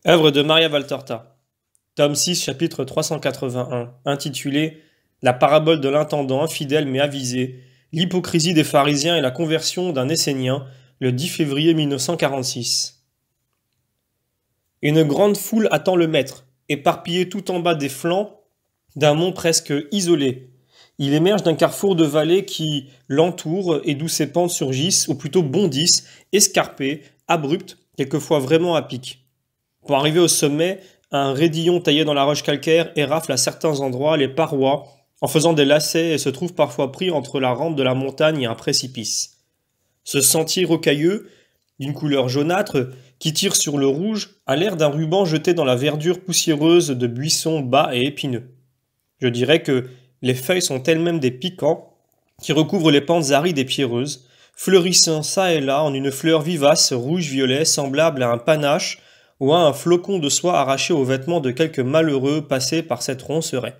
Œuvre de Maria Valtorta. Tome 6, chapitre 381, intitulé La parabole de l'intendant infidèle mais avisé, l'hypocrisie des pharisiens et la conversion d'un Essénien, le 10 février 1946. Une grande foule attend le maître, éparpillé tout en bas des flancs d'un mont presque isolé. Il émerge d'un carrefour de vallées qui l'entoure et d'où ses pentes surgissent, ou plutôt bondissent, escarpées, abruptes, quelquefois vraiment à pic. Pour arriver au sommet, un raidillon taillé dans la roche calcaire érafle à certains endroits les parois en faisant des lacets et se trouve parfois pris entre la rampe de la montagne et un précipice. Ce sentier rocailleux, d'une couleur jaunâtre, qui tire sur le rouge, a l'air d'un ruban jeté dans la verdure poussiéreuse de buissons bas et épineux. Je dirais que les feuilles sont elles-mêmes des piquants qui recouvrent les pentes arides et pierreuses, fleurissant çà et là en une fleur vivace rouge-violet semblable à un panache ou à un flocon de soie arraché aux vêtements de quelques malheureux passés par cette ronceraie.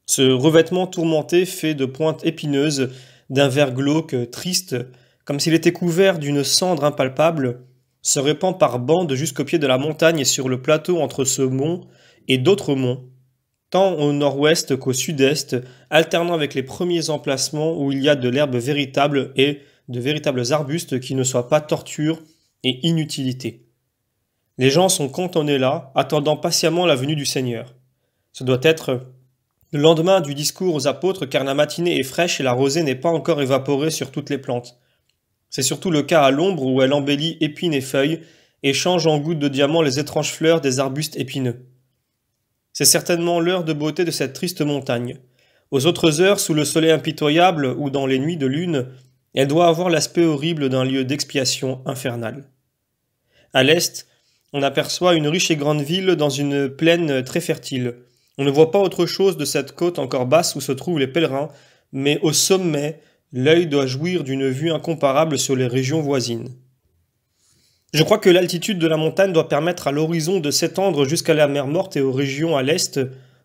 Ce revêtement tourmenté fait de pointes épineuses, d'un vert glauque, triste, comme s'il était couvert d'une cendre impalpable, se répand par bandes jusqu'au pied de la montagne et sur le plateau entre ce mont et d'autres monts, tant au nord-ouest qu'au sud-est, alternant avec les premiers emplacements où il y a de l'herbe véritable et de véritables arbustes qui ne soient pas torture et inutilité. Les gens sont cantonnés là, attendant patiemment la venue du Seigneur. Ce doit être le lendemain du discours aux apôtres, car la matinée est fraîche et la rosée n'est pas encore évaporée sur toutes les plantes. C'est surtout le cas à l'ombre où elle embellit épines et feuilles et change en gouttes de diamant les étranges fleurs des arbustes épineux. C'est certainement l'heure de beauté de cette triste montagne. Aux autres heures, sous le soleil impitoyable ou dans les nuits de lune, elle doit avoir l'aspect horrible d'un lieu d'expiation infernale. À l'est, on aperçoit une riche et grande ville dans une plaine très fertile. On ne voit pas autre chose de cette côte encore basse où se trouvent les pèlerins, mais au sommet, l'œil doit jouir d'une vue incomparable sur les régions voisines. Je crois que l'altitude de la montagne doit permettre à l'horizon de s'étendre jusqu'à la mer Morte et aux régions à l'est,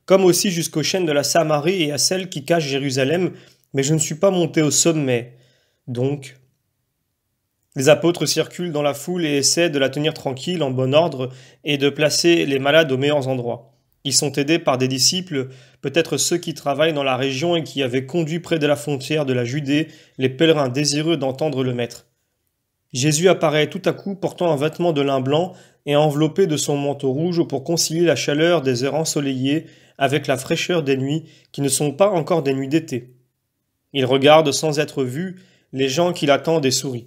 comme aussi jusqu'aux chaînes de la Samarie et à celles qui cachent Jérusalem, mais je ne suis pas monté au sommet. Donc, les apôtres circulent dans la foule et essaient de la tenir tranquille, en bon ordre, et de placer les malades aux meilleurs endroits. Ils sont aidés par des disciples, peut-être ceux qui travaillent dans la région et qui avaient conduit près de la frontière de la Judée les pèlerins désireux d'entendre le Maître. Jésus apparaît tout à coup portant un vêtement de lin blanc et enveloppé de son manteau rouge pour concilier la chaleur des heures ensoleillées avec la fraîcheur des nuits qui ne sont pas encore des nuits d'été. Il regarde sans être vu les gens qui l'attendent et sourit.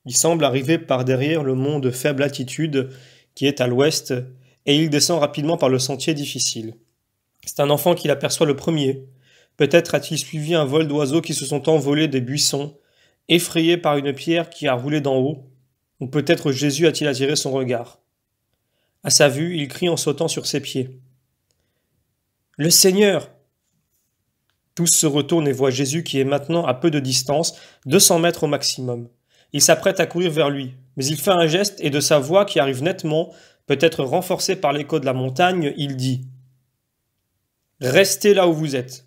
Il semble arriver par derrière le mont de faible altitude qui est à l'ouest, et il descend rapidement par le sentier difficile. C'est un enfant qui l'aperçoit le premier. Peut-être a-t-il suivi un vol d'oiseaux qui se sont envolés des buissons, effrayé par une pierre qui a roulé d'en haut, ou peut-être Jésus a-t-il attiré son regard. À sa vue, il crie en sautant sur ses pieds. « Le Seigneur !» Tous se retournent et voient Jésus qui est maintenant à peu de distance, 200 mètres au maximum. Il s'apprête à courir vers lui, mais il fait un geste et de sa voix qui arrive nettement, peut-être renforcée par l'écho de la montagne, il dit « Restez là où vous êtes !»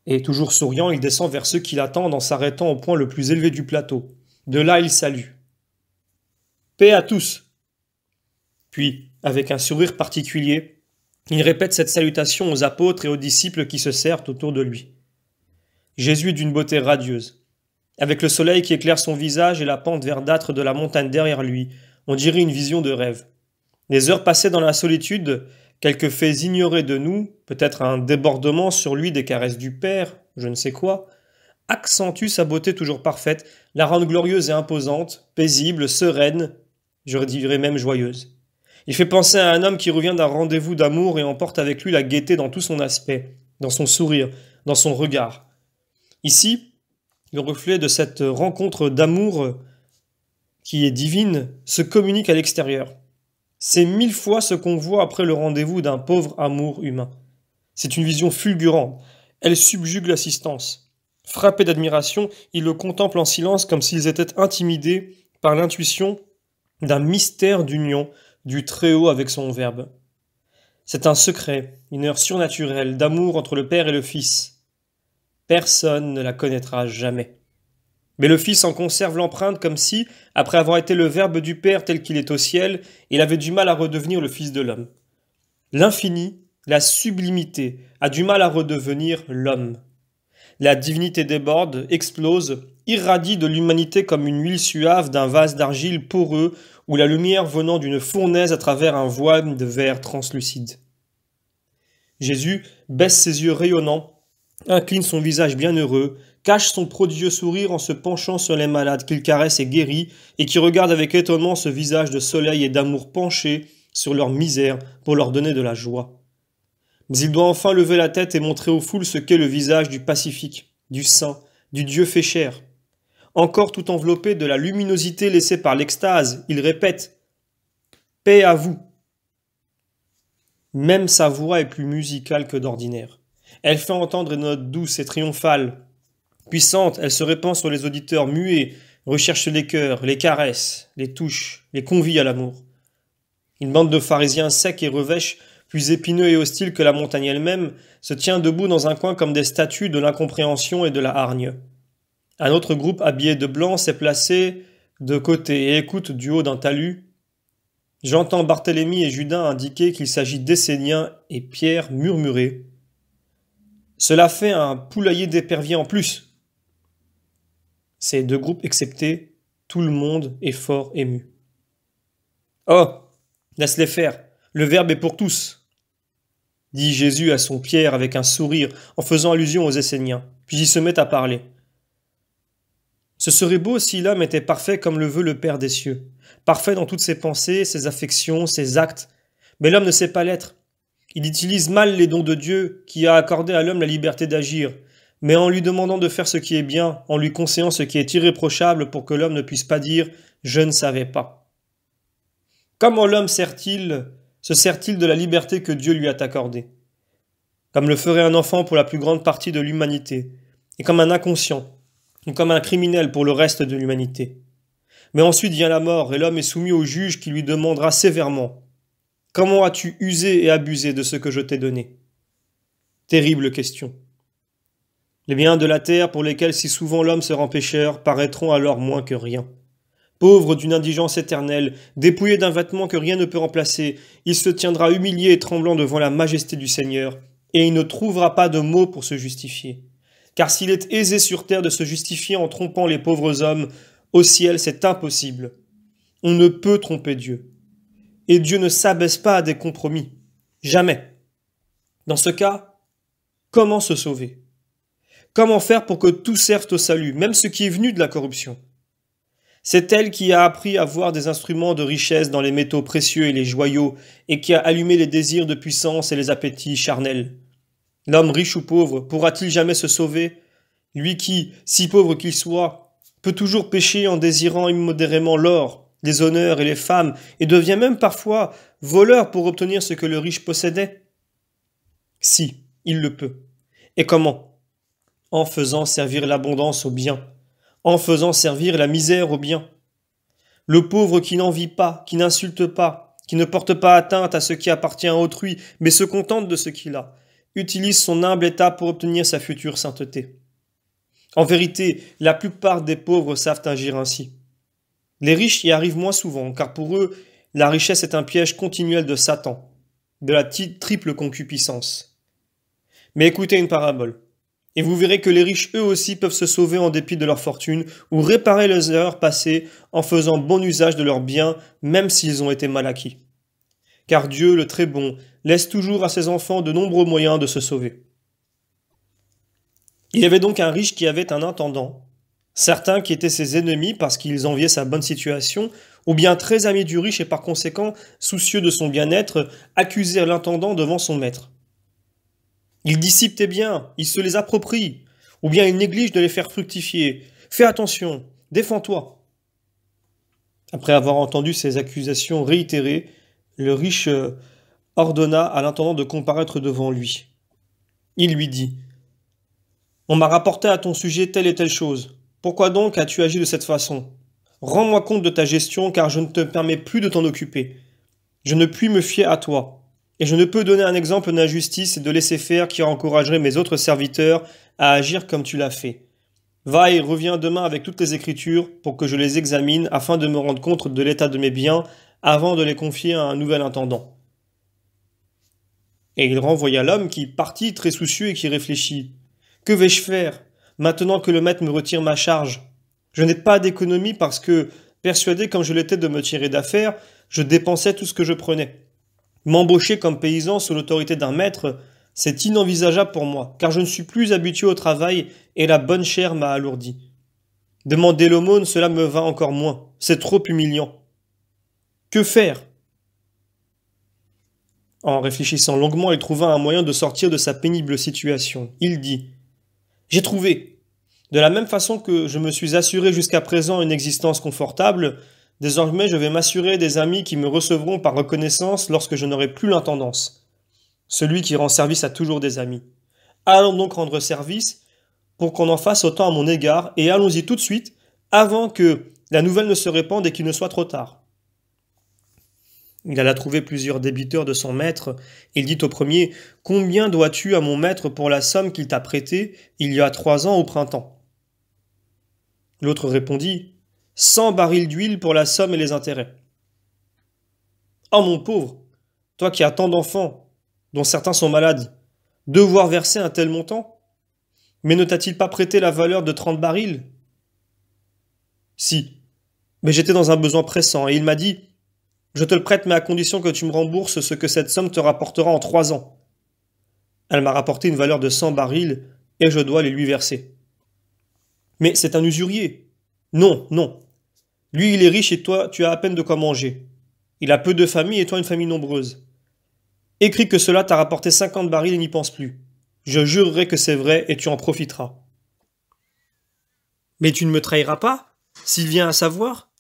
Et toujours souriant, il descend vers ceux qui l'attendent en s'arrêtant au point le plus élevé du plateau. De là, il salue. « Paix à tous !» Puis, avec un sourire particulier, il répète cette salutation aux apôtres et aux disciples qui se serrent autour de lui. Jésus est d'une beauté radieuse. Avec le soleil qui éclaire son visage et la pente verdâtre de la montagne derrière lui, on dirait une vision de rêve. Les heures passées dans la solitude, quelques faits ignorés de nous, peut-être un débordement sur lui des caresses du Père, je ne sais quoi, accentuent sa beauté toujours parfaite, la rendent glorieuse et imposante, paisible, sereine, je dirais même joyeuse. Il fait penser à un homme qui revient d'un rendez-vous d'amour et emporte avec lui la gaieté dans tout son aspect, dans son sourire, dans son regard. Ici, le reflet de cette rencontre d'amour qui est divine se communique à l'extérieur. C'est 1000 fois ce qu'on voit après le rendez-vous d'un pauvre amour humain. C'est une vision fulgurante. Elle subjugue l'assistance. Frappé d'admiration, ils le contemplent en silence comme s'ils étaient intimidés par l'intuition d'un mystère d'union du Très-Haut avec son Verbe. C'est un secret, une heure surnaturelle d'amour entre le Père et le Fils. Personne ne la connaîtra jamais. Mais le Fils en conserve l'empreinte comme si, après avoir été le Verbe du Père tel qu'il est au ciel, il avait du mal à redevenir le Fils de l'homme. L'infini, la sublimité, a du mal à redevenir l'homme. La divinité déborde, explose, irradie de l'humanité comme une huile suave d'un vase d'argile poreux ou la lumière venant d'une fournaise à travers un voile de verre translucide. Jésus baisse ses yeux rayonnants, incline son visage bienheureux, cache son prodigieux sourire en se penchant sur les malades qu'il caresse et guérit, et qui regarde avec étonnement ce visage de soleil et d'amour penché sur leur misère pour leur donner de la joie. Mais il doit enfin lever la tête et montrer aux foules ce qu'est le visage du pacifique, du saint, du Dieu fait chair. Encore tout enveloppé de la luminosité laissée par l'extase, il répète « Paix à vous ». Même sa voix est plus musicale que d'ordinaire. Elle fait entendre une note douce et triomphale. Puissante, elle se répand sur les auditeurs muets, recherche les cœurs, les caresse, les touche, les convie à l'amour. Une bande de pharisiens secs et revêches, plus épineux et hostiles que la montagne elle-même, se tient debout dans un coin comme des statues de l'incompréhension et de la hargne. Un autre groupe habillé de blanc s'est placé de côté et écoute du haut d'un talus. J'entends Barthélemy et Judas indiquer qu'il s'agit d'Esséniens et Pierre murmurer. Cela fait un poulailler d'éperviers en plus. Ces deux groupes exceptés, tout le monde est fort ému. Oh, laisse-les faire, le Verbe est pour tous, dit Jésus à son Pierre avec un sourire en faisant allusion aux Esséniens, puis il se met à parler. Ce serait beau si l'homme était parfait comme le veut le Père des cieux, parfait dans toutes ses pensées, ses affections, ses actes, mais l'homme ne sait pas l'être. Il utilise mal les dons de Dieu qui a accordé à l'homme la liberté d'agir, mais en lui demandant de faire ce qui est bien, en lui conseillant ce qui est irréprochable pour que l'homme ne puisse pas dire « je ne savais pas ». Comment l'homme se sert-il de la liberté que Dieu lui a accordée? Comme le ferait un enfant pour la plus grande partie de l'humanité, et comme un inconscient, ou comme un criminel pour le reste de l'humanité. Mais ensuite vient la mort, et l'homme est soumis au juge qui lui demandera sévèrement « Comment as-tu usé et abusé de ce que je t'ai donné ?» Terrible question. Les biens de la terre pour lesquels si souvent l'homme se rend pécheur paraîtront alors moins que rien. Pauvre d'une indigence éternelle, dépouillé d'un vêtement que rien ne peut remplacer, il se tiendra humilié et tremblant devant la majesté du Seigneur, et il ne trouvera pas de mots pour se justifier. Car s'il est aisé sur terre de se justifier en trompant les pauvres hommes, au ciel c'est impossible. On ne peut tromper Dieu. Et Dieu ne s'abaisse pas à des compromis. Jamais. Dans ce cas, comment se sauver? Comment faire pour que tout serve au salut, même ce qui est venu de la corruption? C'est elle qui a appris à voir des instruments de richesse dans les métaux précieux et les joyaux, et qui a allumé les désirs de puissance et les appétits charnels. L'homme riche ou pauvre pourra-t-il jamais se sauver? Lui qui, si pauvre qu'il soit, peut toujours pécher en désirant immodérément l'or, les honneurs et les femmes, et devient même parfois voleur pour obtenir ce que le riche possédait? Si, il le peut. Et comment? En faisant servir l'abondance au bien, en faisant servir la misère au bien. Le pauvre qui n'envie pas, qui n'insulte pas, qui ne porte pas atteinte à ce qui appartient à autrui, mais se contente de ce qu'il a, utilise son humble état pour obtenir sa future sainteté. En vérité, la plupart des pauvres savent agir ainsi. Les riches y arrivent moins souvent, car pour eux, la richesse est un piège continuel de Satan, de la triple concupiscence. Mais écoutez une parabole, et vous verrez que les riches eux aussi peuvent se sauver en dépit de leur fortune, ou réparer les erreurs passées en faisant bon usage de leurs biens, même s'ils ont été mal acquis. Car Dieu, le très bon, laisse toujours à ses enfants de nombreux moyens de se sauver. Il y avait donc un riche qui avait un intendant, certains qui étaient ses ennemis parce qu'ils enviaient sa bonne situation, ou bien très amis du riche et par conséquent, soucieux de son bien-être, accusèrent l'intendant devant son maître. Il dissipe tes biens, il se les approprie, ou bien il néglige de les faire fructifier. Fais attention, défends-toi. Après avoir entendu ces accusations réitérées, le riche ordonna à l'intendant de comparaître devant lui. Il lui dit « On m'a rapporté à ton sujet telle et telle chose. Pourquoi donc as-tu agi de cette façon? Rends-moi compte de ta gestion, car je ne te permets plus de t'en occuper. Je ne puis me fier à toi, et je ne peux donner un exemple d'injustice et de laisser-faire qui encouragerait mes autres serviteurs à agir comme tu l'as fait. Va et reviens demain avec toutes les écritures pour que je les examine afin de me rendre compte de l'état de mes biens avant de les confier à un nouvel intendant. Et il renvoya l'homme qui partit très soucieux et qui réfléchit. Que vais-je faire, maintenant que le maître me retire ma charge? Je n'ai pas d'économie parce que, persuadé comme je l'étais de me tirer d'affaire, je dépensais tout ce que je prenais. M'embaucher comme paysan sous l'autorité d'un maître, c'est inenvisageable pour moi, car je ne suis plus habitué au travail et la bonne chair m'a alourdi. Demander l'aumône, cela me va encore moins, c'est trop humiliant. Que faire? En réfléchissant longuement, il trouva un moyen de sortir de sa pénible situation. Il dit: J'ai trouvé. De la même façon que je me suis assuré jusqu'à présent une existence confortable, désormais je vais m'assurer des amis qui me recevront par reconnaissance lorsque je n'aurai plus l'intendance. Celui qui rend service a toujours des amis. Allons donc rendre service pour qu'on en fasse autant à mon égard, et allons-y tout de suite, avant que la nouvelle ne se répande et qu'il ne soit trop tard. Il alla trouver plusieurs débiteurs de son maître. Il dit au premier: Combien dois-tu à mon maître pour la somme qu'il t'a prêtée il y a 3 ans au printemps? L'autre répondit: 100 barils d'huile pour la somme et les intérêts. Oh mon pauvre, toi qui as tant d'enfants, dont certains sont malades, devoir verser un tel montant? Mais ne t'a-t-il pas prêté la valeur de 30 barils? Si, mais j'étais dans un besoin pressant, et il m'a dit: Je te le prête, mais à condition que tu me rembourses ce que cette somme te rapportera en 3 ans. Elle m'a rapporté une valeur de 100 barils, et je dois les lui verser. Mais c'est un usurier. Non, non. Lui, il est riche et toi, tu as à peine de quoi manger. Il a peu de famille et toi une famille nombreuse. Écris que cela t'a rapporté 50 barils et n'y pense plus. Je jurerai que c'est vrai et tu en profiteras. Mais tu ne me trahiras pas, s'il vient à savoir?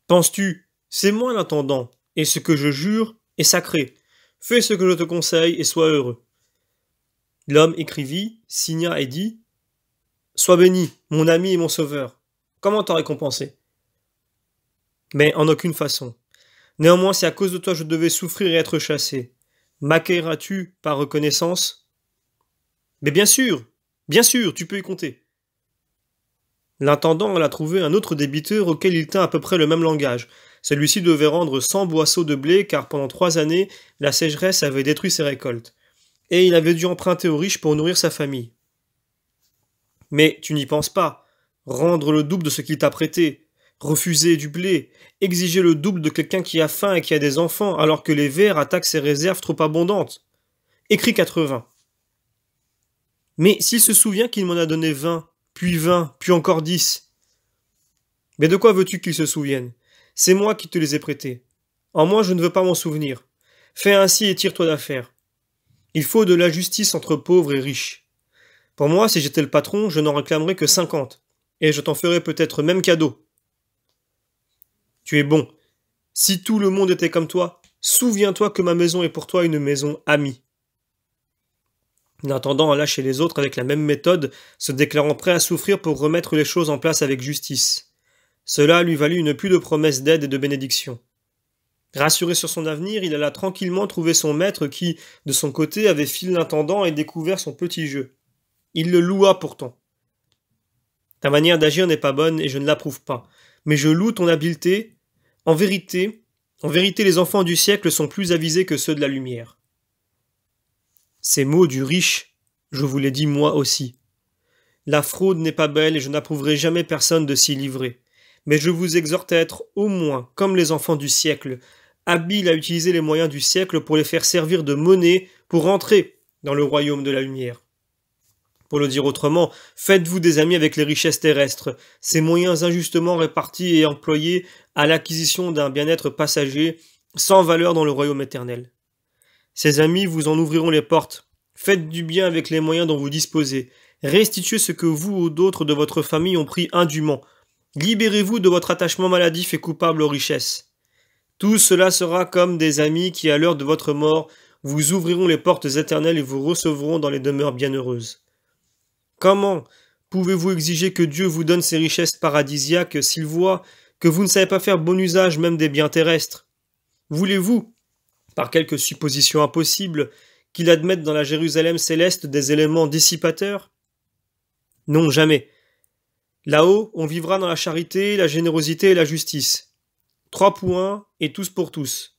Penses-tu, c'est moi l'intendant, et ce que je jure est sacré. Fais ce que je te conseille et sois heureux. L'homme écrivit, signa et dit: Sois béni, mon ami et mon sauveur. Comment t'en récompenser? Mais en aucune façon. Néanmoins, si à cause de toi je devais souffrir et être chassé, m'accueilleras-tu par reconnaissance? Mais bien sûr, tu peux y compter. L'intendant alla trouver un autre débiteur auquel il tint à peu près le même langage. Celui-ci devait rendre 100 boisseaux de blé car pendant 3 années, la sécheresse avait détruit ses récoltes. Et il avait dû emprunter aux riches pour nourrir sa famille. Mais tu n'y penses pas. Rendre le double de ce qu'il t'a prêté, refuser du blé, exiger le double de quelqu'un qui a faim et qui a des enfants alors que les vers attaquent ses réserves trop abondantes. Écris 80. Mais s'il se souvient qu'il m'en a donné 20, puis encore 10. Mais de quoi veux-tu qu'il se souvienne? C'est moi qui te les ai prêtés. En moi, je ne veux pas m'en souvenir. Fais ainsi et tire-toi d'affaire. Il faut de la justice entre pauvres et riches. Pour moi, si j'étais le patron, je n'en réclamerais que 50, et je t'en ferais peut-être même cadeau. Tu es bon. Si tout le monde était comme toi, souviens-toi que ma maison est pour toi une maison amie. L'intendant alla chez les autres avec la même méthode, se déclarant prêt à souffrir pour remettre les choses en place avec justice. Cela lui valut une pluie de promesses d'aide et de bénédiction. Rassuré sur son avenir, il alla tranquillement trouver son maître qui, de son côté, avait filé l'intendant et découvert son petit jeu. Il le loua pourtant. Ta manière d'agir n'est pas bonne et je ne l'approuve pas, mais je loue ton habileté. En vérité, les enfants du siècle sont plus avisés que ceux de la lumière. Ces mots du riche, je vous l'ai dit moi aussi. La fraude n'est pas belle et je n'approuverai jamais personne de s'y livrer. Mais je vous exhorte à être au moins, comme les enfants du siècle, habiles à utiliser les moyens du siècle pour les faire servir de monnaie pour entrer dans le royaume de la lumière. Pour le dire autrement, faites-vous des amis avec les richesses terrestres, ces moyens injustement répartis et employés à l'acquisition d'un bien-être passager, sans valeur dans le royaume éternel. Ces amis vous en ouvriront les portes. Faites du bien avec les moyens dont vous disposez. Restituez ce que vous ou d'autres de votre famille ont pris indûment. Libérez-vous de votre attachement maladif et coupable aux richesses. Tout cela sera comme des amis qui, à l'heure de votre mort, vous ouvriront les portes éternelles et vous recevront dans les demeures bienheureuses. Comment pouvez-vous exiger que Dieu vous donne ces richesses paradisiaques s'il voit que vous ne savez pas faire bon usage même des biens terrestres? Voulez-vous, par quelque supposition impossible, qu'il admette dans la Jérusalem céleste des éléments dissipateurs? Non, jamais. Là-haut, on vivra dans la charité, la générosité et la justice. 3 points et tous pour tous.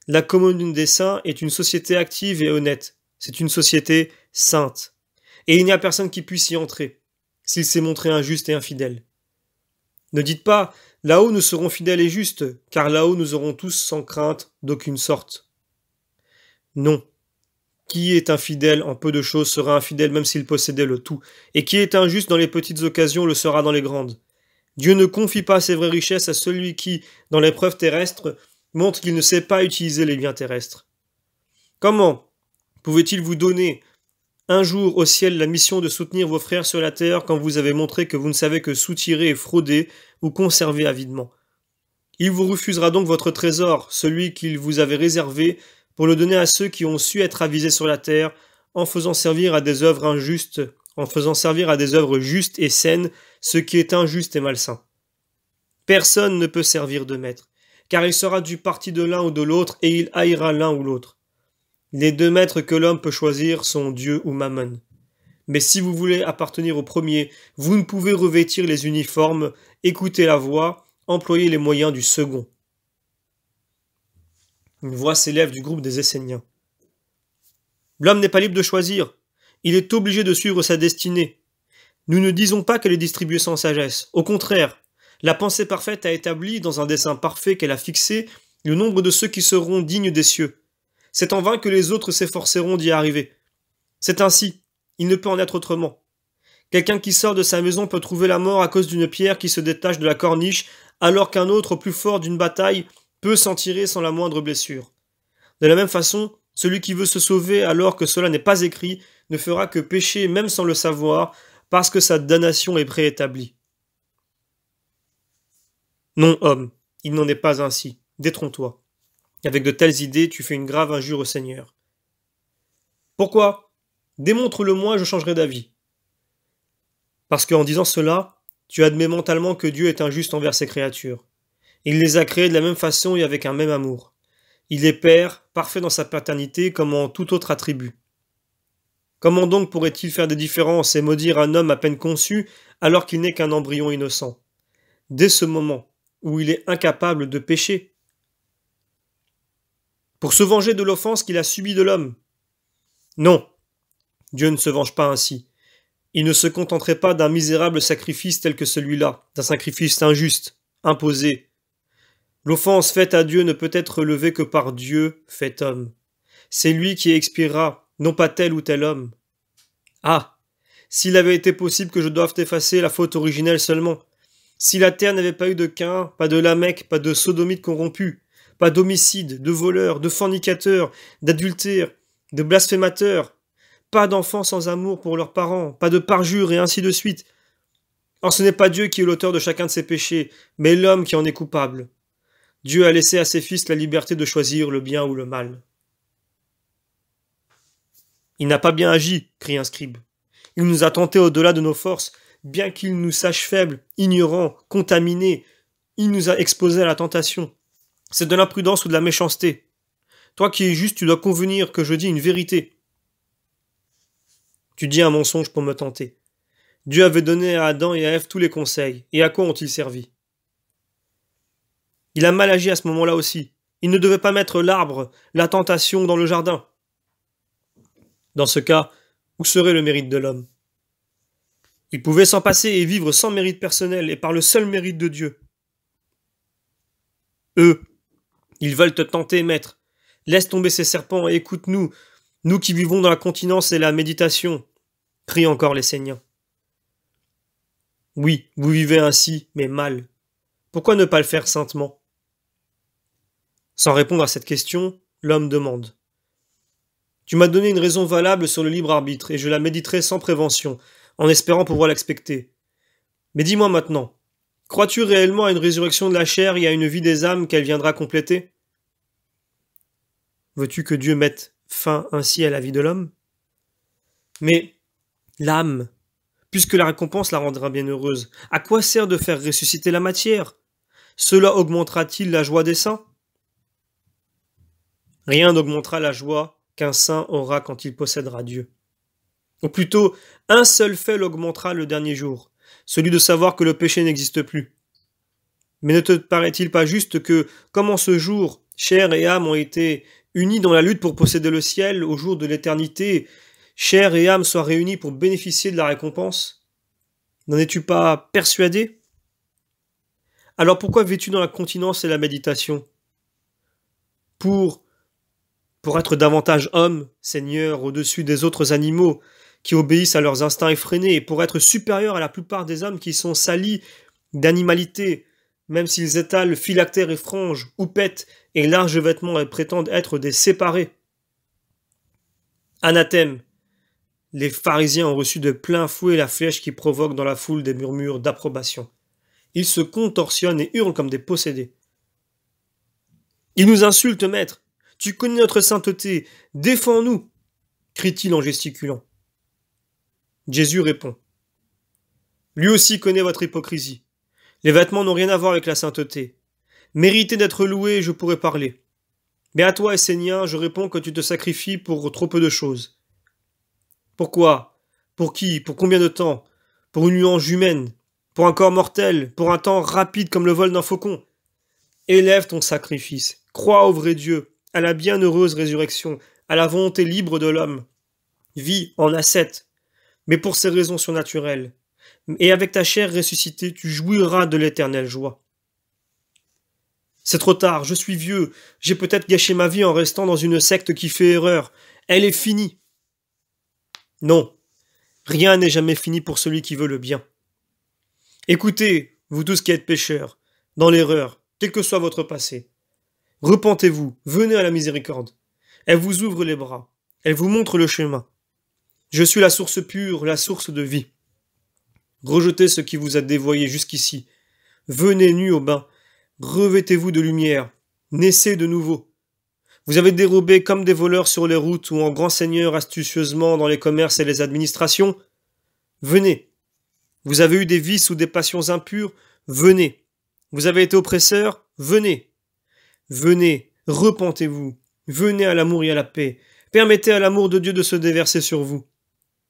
La commune des saints est une société active et honnête. C'est une société sainte. Et il n'y a personne qui puisse y entrer, s'il s'est montré injuste et infidèle. Ne dites pas, là-haut nous serons fidèles et justes, car là-haut nous aurons tous sans crainte d'aucune sorte. Non. Qui est infidèle en peu de choses sera infidèle même s'il possédait le tout, et qui est injuste dans les petites occasions le sera dans les grandes. Dieu ne confie pas ses vraies richesses à celui qui, dans l'épreuve terrestre, montre qu'il ne sait pas utiliser les biens terrestres. Comment pouvait-il vous donner un jour au ciel la mission de soutenir vos frères sur la terre quand vous avez montré que vous ne savez que soutirer et frauder ou conserver avidement? Il vous refusera donc votre trésor, celui qu'il vous avait réservé, pour le donner à ceux qui ont su être avisés sur la terre, en faisant servir à des œuvres injustes, en faisant servir à des œuvres justes et saines ce qui est injuste et malsain. Personne ne peut servir de maître, car il sera du parti de l'un ou de l'autre, et il haïra l'un ou l'autre. Les 2 maîtres que l'homme peut choisir sont Dieu ou Mammon. Mais si vous voulez appartenir au premier, vous ne pouvez revêtir les uniformes, écouter la voix, employer les moyens du second. Une voix s'élève du groupe des Esséniens. L'homme n'est pas libre de choisir. Il est obligé de suivre sa destinée. Nous ne disons pas qu'elle est distribuée sans sagesse. Au contraire, la pensée parfaite a établi, dans un dessein parfait qu'elle a fixé, le nombre de ceux qui seront dignes des cieux. C'est en vain que les autres s'efforceront d'y arriver. C'est ainsi. Il ne peut en être autrement. Quelqu'un qui sort de sa maison peut trouver la mort à cause d'une pierre qui se détache de la corniche, alors qu'un autre, plus fort d'une bataille, peut s'en tirer sans la moindre blessure. De la même façon, celui qui veut se sauver alors que cela n'est pas écrit ne fera que pécher même sans le savoir, parce que sa damnation est préétablie. Non, homme, il n'en est pas ainsi. Détrompe-toi. Avec de telles idées, tu fais une grave injure au Seigneur. Pourquoi? Démontre-le-moi, je changerai d'avis. Parce qu'en disant cela, tu admets mentalement que Dieu est injuste envers ses créatures. Il les a créées de la même façon et avec un même amour. Il est père, parfait dans sa paternité comme en tout autre attribut. Comment donc pourrait-il faire des différences et maudire un homme à peine conçu alors qu'il n'est qu'un embryon innocent? Dès ce moment où il est incapable de pécher, pour se venger de l'offense qu'il a subie de l'homme. Non, Dieu ne se venge pas ainsi. Il ne se contenterait pas d'un misérable sacrifice tel que celui-là, d'un sacrifice injuste, imposé. L'offense faite à Dieu ne peut être relevée que par Dieu fait homme. C'est lui qui expirera, non pas tel ou tel homme. Ah, s'il avait été possible que je doive effacer la faute originelle seulement, si la terre n'avait pas eu de Caïn, pas de Lamech, pas de sodomites corrompus, pas d'homicides, de voleurs, de fornicateurs, d'adultères, de blasphémateurs, pas d'enfants sans amour pour leurs parents, pas de parjures et ainsi de suite. Or ce n'est pas Dieu qui est l'auteur de chacun de ces péchés, mais l'homme qui en est coupable. Dieu a laissé à ses fils la liberté de choisir le bien ou le mal. Il n'a pas bien agi, crie un scribe. Il nous a tentés au-delà de nos forces, bien qu'il nous sache faibles, ignorants, contaminés. Il nous a exposés à la tentation. C'est de l'imprudence ou de la méchanceté. Toi qui es juste, tu dois convenir que je dis une vérité. Tu dis un mensonge pour me tenter. Dieu avait donné à Adam et à Ève tous les conseils, et à quoi ont-ils servi? Il a mal agi à ce moment-là aussi. Il ne devait pas mettre l'arbre, la tentation, dans le jardin. Dans ce cas, où serait le mérite de l'homme? Il pouvait s'en passer et vivre sans mérite personnel et par le seul mérite de Dieu. Eux, ils veulent te tenter, maître. Laisse tomber ces serpents et écoute-nous, nous qui vivons dans la continence et la méditation, crient encore les Esséniens. Oui, vous vivez ainsi, mais mal. Pourquoi ne pas le faire saintement? Sans répondre à cette question, l'homme demande. Tu m'as donné une raison valable sur le libre arbitre, et je la méditerai sans prévention, en espérant pouvoir l'expecter. Mais dis-moi maintenant, crois-tu réellement à une résurrection de la chair et à une vie des âmes qu'elle viendra compléter? Veux-tu que Dieu mette fin ainsi à la vie de l'homme? Mais l'âme, puisque la récompense la rendra bien heureuse, à quoi sert de faire ressusciter la matière? Cela augmentera-t-il la joie des saints? Rien n'augmentera la joie qu'un saint aura quand il possédera Dieu. Ou plutôt, un seul fait l'augmentera le dernier jour, celui de savoir que le péché n'existe plus. Mais ne te paraît-il pas juste que, comme en ce jour, chair et âme ont été unis dans la lutte pour posséder le ciel au jour de l'éternité, chair et âme soient réunis pour bénéficier de la récompense? N'en es-tu pas persuadé? Alors pourquoi vis-tu dans la continence et la méditation? Pour être davantage homme, Seigneur, au-dessus des autres animaux qui obéissent à leurs instincts effrénés, et pour être supérieur à la plupart des hommes qui sont salis d'animalité, même s'ils étalent phylactères et franges, houppettes et larges vêtements et prétendent être des séparés. Anathème, les pharisiens ont reçu de plein fouet la flèche qui provoque dans la foule des murmures d'approbation. Ils se contorsionnent et hurlent comme des possédés. Ils nous insultent, maître. Tu connais notre sainteté. Défends-nous, crie-t-il en gesticulant. Jésus répond. Lui aussi connaît votre hypocrisie. Les vêtements n'ont rien à voir avec la sainteté. Mérité d'être loué, je pourrais parler. Mais à toi, Essénien, je réponds que tu te sacrifies pour trop peu de choses. Pourquoi? Pour qui? Pour combien de temps? Pour une louange humaine? Pour un corps mortel? Pour un temps rapide comme le vol d'un faucon? Élève ton sacrifice. Crois au vrai Dieu, à la bienheureuse résurrection, à la volonté libre de l'homme. Vis en ascète, mais pour ces raisons surnaturelles. Et avec ta chair ressuscitée, tu jouiras de l'éternelle joie. C'est trop tard, je suis vieux, j'ai peut-être gâché ma vie en restant dans une secte qui fait erreur. Elle est finie. Non, rien n'est jamais fini pour celui qui veut le bien. Écoutez, vous tous qui êtes pécheurs, dans l'erreur, quel que soit votre passé. Repentez-vous, venez à la miséricorde. Elle vous ouvre les bras, elle vous montre le chemin. Je suis la source pure, la source de vie. Rejetez ce qui vous a dévoyé jusqu'ici. Venez nus au bain, revêtez-vous de lumière, naissez de nouveau. Vous avez dérobé comme des voleurs sur les routes ou en grands seigneurs astucieusement dans les commerces et les administrations. Venez. Vous avez eu des vices ou des passions impures. Venez. Vous avez été oppresseur. Venez. Venez. Repentez-vous. Venez à l'amour et à la paix. Permettez à l'amour de Dieu de se déverser sur vous.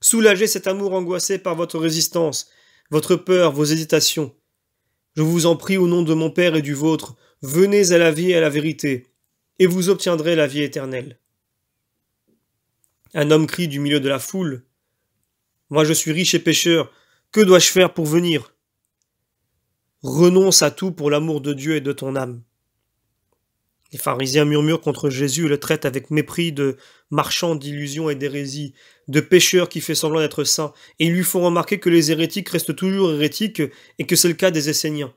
Soulagez cet amour angoissé par votre résistance, votre peur, vos hésitations. Je vous en prie au nom de mon Père et du vôtre, venez à la vie et à la vérité, et vous obtiendrez la vie éternelle. Un homme crie du milieu de la foule. Moi je suis riche et pécheur, que dois-je faire pour venir? Renonce à tout pour l'amour de Dieu et de ton âme. Les pharisiens murmurent contre Jésus et le traitent avec mépris de marchand d'illusions et d'hérésie, de pécheur qui fait semblant d'être saint, et ils lui font remarquer que les hérétiques restent toujours hérétiques et que c'est le cas des Esséniens.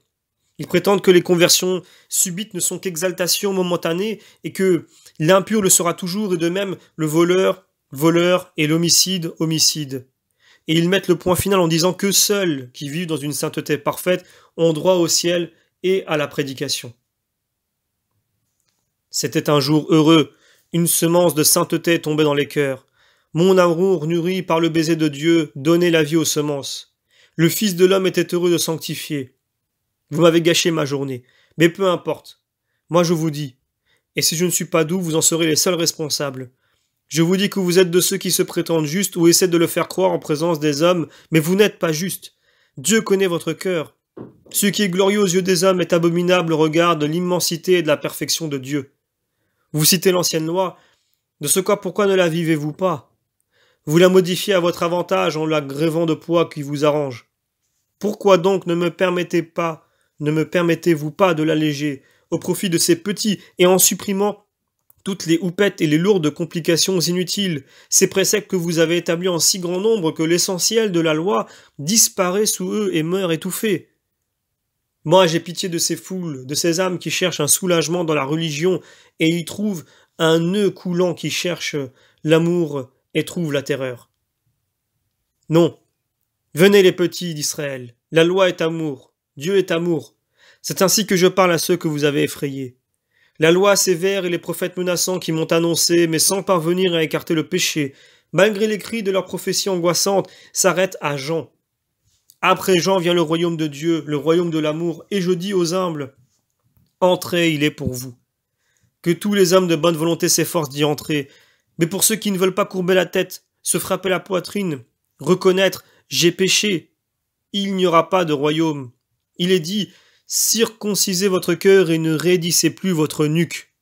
Ils prétendent que les conversions subites ne sont qu'exaltations momentanées et que l'impur le sera toujours et de même le voleur, voleur et l'homicide, homicide. Et ils mettent le point final en disant que seuls qui vivent dans une sainteté parfaite ont droit au ciel et à la prédication. C'était un jour heureux, une semence de sainteté est tombée dans les cœurs. Mon amour, nourri par le baiser de Dieu, donnait la vie aux semences. Le Fils de l'homme était heureux de sanctifier. Vous m'avez gâché ma journée, mais peu importe. Moi je vous dis, et si je ne suis pas doux, vous en serez les seuls responsables. Je vous dis que vous êtes de ceux qui se prétendent justes ou essaient de le faire croire en présence des hommes, mais vous n'êtes pas justes. Dieu connaît votre cœur. Ce qui est glorieux aux yeux des hommes est abominable au regard de l'immensité et de la perfection de Dieu. Vous citez l'ancienne loi, de ce quoi pourquoi ne la vivez-vous pas? Vous la modifiez à votre avantage en la grévant de poids qui vous arrange. Pourquoi donc ne me permettez-vous pas de l'alléger au profit de ces petits et en supprimant toutes les houpettes et les lourdes complications inutiles, ces préceptes que vous avez établis en si grand nombre que l'essentiel de la loi disparaît sous eux et meurt étouffé? Moi, j'ai pitié de ces foules, de ces âmes qui cherchent un soulagement dans la religion et y trouvent un nœud coulant qui cherche l'amour et trouve la terreur. Non. Venez les petits d'Israël. La loi est amour. Dieu est amour. C'est ainsi que je parle à ceux que vous avez effrayés. La loi sévère et les prophètes menaçants qui m'ont annoncé, mais sans parvenir à écarter le péché, malgré les cris de leur prophétie angoissante, s'arrêtent à Jean. Après Jean vient le royaume de Dieu, le royaume de l'amour, et je dis aux humbles, entrez, il est pour vous. Que tous les hommes de bonne volonté s'efforcent d'y entrer, mais pour ceux qui ne veulent pas courber la tête, se frapper la poitrine, reconnaître « j'ai péché », il n'y aura pas de royaume. Il est dit « circoncisez votre cœur et ne raidissez plus votre nuque ».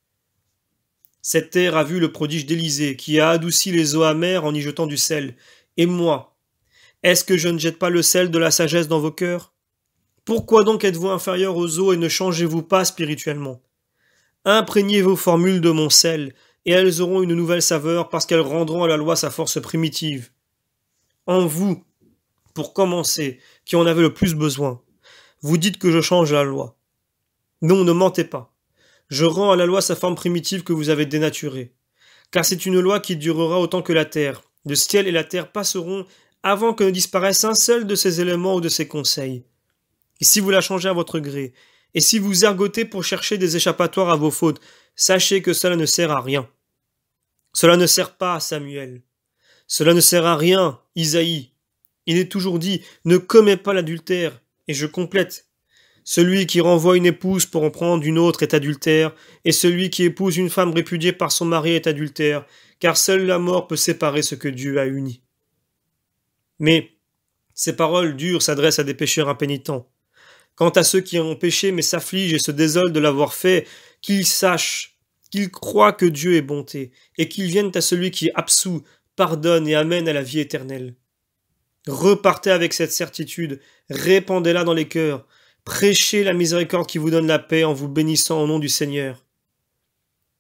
Cette terre a vu le prodige d'Élysée, qui a adouci les eaux amères en y jetant du sel. Et moi, est-ce que je ne jette pas le sel de la sagesse dans vos cœurs? Pourquoi donc êtes-vous inférieurs aux eaux et ne changez-vous pas spirituellement? Imprégnez vos formules de mon sel, et elles auront une nouvelle saveur parce qu'elles rendront à la loi sa force primitive. En vous, pour commencer, qui en avez le plus besoin, vous dites que je change la loi. Non, ne mentez pas. Je rends à la loi sa forme primitive que vous avez dénaturée. Car c'est une loi qui durera autant que la terre. Le ciel et la terre passeront avant que ne disparaisse un seul de ces éléments ou de ces conseils. Et si vous la changez à votre gré, et si vous ergotez pour chercher des échappatoires à vos fautes, sachez que cela ne sert à rien. Cela ne sert pas à Samuel. Cela ne sert à rien, Isaïe. Il est toujours dit, ne commets pas l'adultère, et je complète. Celui qui renvoie une épouse pour en prendre une autre est adultère, et celui qui épouse une femme répudiée par son mari est adultère, car seule la mort peut séparer ce que Dieu a uni. Mais ces paroles dures s'adressent à des pécheurs impénitents. Quant à ceux qui ont péché mais s'affligent et se désolent de l'avoir fait, qu'ils sachent, qu'ils croient que Dieu est bonté, et qu'ils viennent à celui qui absout, pardonne et amène à la vie éternelle. Repartez avec cette certitude, répandez-la dans les cœurs, prêchez la miséricorde qui vous donne la paix en vous bénissant au nom du Seigneur.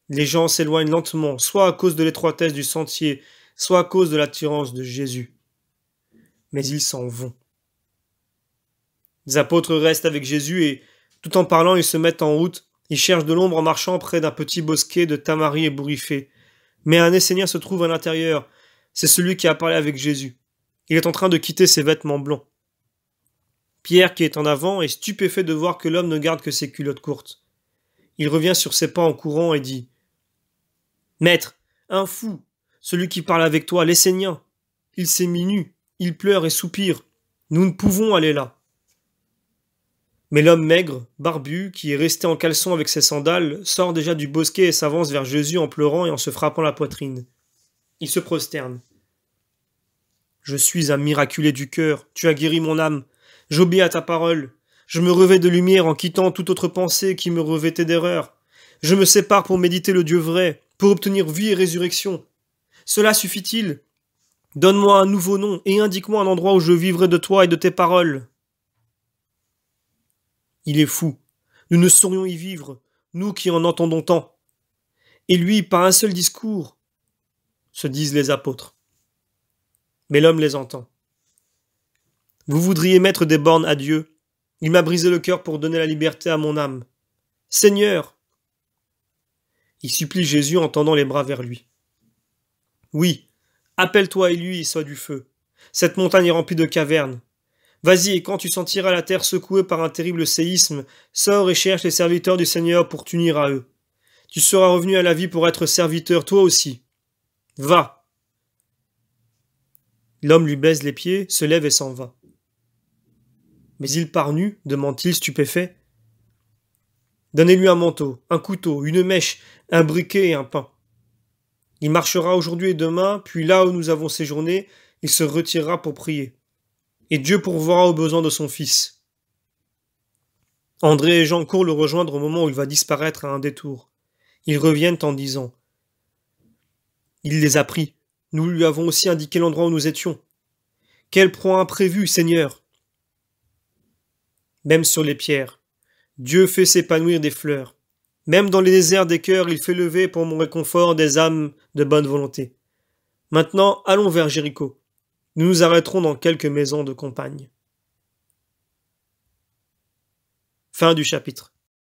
Les gens s'éloignent lentement, soit à cause de l'étroitesse du sentier, soit à cause de l'attirance de Jésus. Mais ils s'en vont. Les apôtres restent avec Jésus et, tout en parlant, ils se mettent en route. Ils cherchent de l'ombre en marchant près d'un petit bosquet de tamaris ébouriffés. Mais un Essénien se trouve à l'intérieur. C'est celui qui a parlé avec Jésus. Il est en train de quitter ses vêtements blancs. Pierre, qui est en avant, est stupéfait de voir que l'homme ne garde que ses culottes courtes. Il revient sur ses pas en courant et dit « Maître, un fou, celui qui parle avec toi, l'Essénien. Il s'est mis nu, il pleure et soupire. Nous ne pouvons aller là. » Mais l'homme maigre, barbu, qui est resté en caleçon avec ses sandales, sort déjà du bosquet et s'avance vers Jésus en pleurant et en se frappant la poitrine. Il se prosterne. « Je suis un miraculé du cœur, tu as guéri mon âme. J'obéis à ta parole. Je me revêts de lumière en quittant toute autre pensée qui me revêtait d'erreur. Je me sépare pour méditer le Dieu vrai, pour obtenir vie et résurrection. Cela suffit-il? Donne-moi un nouveau nom et indique-moi un endroit où je vivrai de toi et de tes paroles. » Il est fou. Nous ne saurions y vivre, nous qui en entendons tant. Et lui, par un seul discours, se disent les apôtres. Mais l'homme les entend. Vous voudriez mettre des bornes à Dieu. Il m'a brisé le cœur pour donner la liberté à mon âme. Seigneur! Il supplie Jésus en tendant les bras vers lui. Oui, appelle-toi Élie et sois du feu. Cette montagne est remplie de cavernes. Vas-y, et quand tu sentiras la terre secouée par un terrible séisme, sors et cherche les serviteurs du Seigneur pour t'unir à eux. Tu seras revenu à la vie pour être serviteur toi aussi. Va! L'homme lui baise les pieds, se lève et s'en va. Mais il part nu, demande-t-il stupéfait. Donnez-lui un manteau, un couteau, une mèche, un briquet et un pain. Il marchera aujourd'hui et demain, puis là où nous avons séjourné, il se retirera pour prier. Et Dieu pourvoira aux besoins de son fils. André et Jean courent le rejoindre au moment où il va disparaître à un détour. Ils reviennent en disant « Il les a pris. Nous lui avons aussi indiqué l'endroit où nous étions. Quel proie imprévu, Seigneur !» Même sur les pierres, Dieu fait s'épanouir des fleurs. Même dans les déserts des cœurs, il fait lever pour mon réconfort des âmes de bonne volonté. Maintenant, allons vers Jéricho. Nous nous arrêterons dans quelques maisons de campagne. Fin du chapitre.